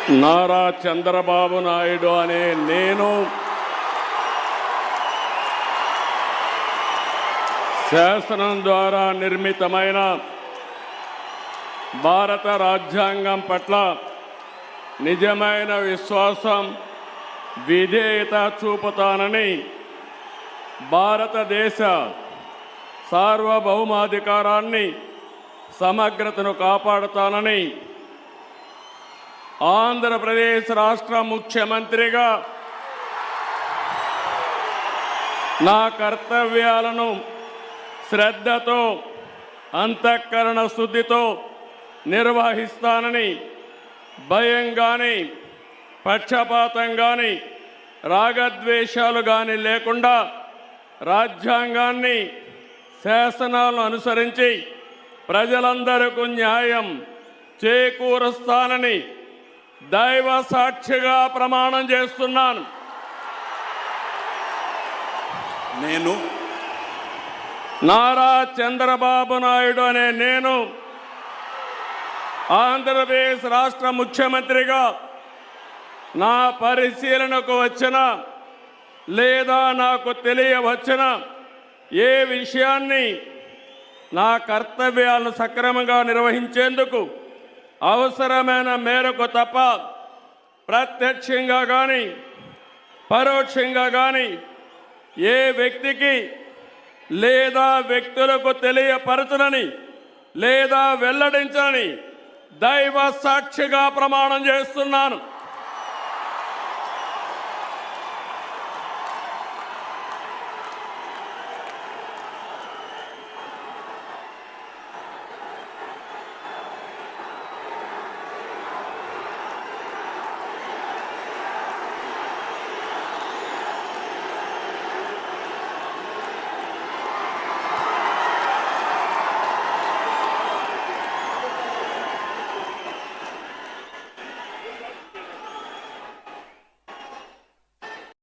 నారా చంద్రబాబు నాయుడు అనే నేను శాసనం ద్వారా నిర్మితమైన భారత రాజ్యాంగం పట్ల నిజమైన విశ్వాసం, విధేయత చూపుతానని, భారతదేశ సార్వభౌమాధికారాన్ని, సమగ్రతను కాపాడుతానని ఆంధ్రప్రదేశ్ రాష్ట్ర ముఖ్యమంత్రిగా నా కర్తవ్యాలను శ్రద్ధతో, అంతఃకరణ శుద్ధితో నిర్వహిస్తానని, భయం కానీ, పక్షపాతం కానీ, రాగద్వేషాలు కానీ లేకుండా రాజ్యాంగాన్ని, శాసనాలను అనుసరించి ప్రజలందరికీ న్యాయం చేకూరుస్తానని దైవ సాక్షిగా ప్రమాణం చేస్తున్నాను. నేను నారా చంద్రబాబు నాయుడు అనే నేను ఆంధ్రప్రదేశ్ రాష్ట్ర ముఖ్యమంత్రిగా నా పరిశీలనకు వచ్చిన లేదా నాకు తెలియవచ్చిన ఏ విషయాన్ని నా కర్తవ్యాలను సక్రమంగా నిర్వహించేందుకు అవసరమైన మేరకు తప్ప ప్రత్యక్షంగా కానీ పరోక్షంగా కానీ ఏ వ్యక్తికి లేదా వ్యక్తులకు తెలియపరచనని లేదా వెల్లడించని దైవ సాక్షిగా ప్రమాణం చేస్తున్నాను.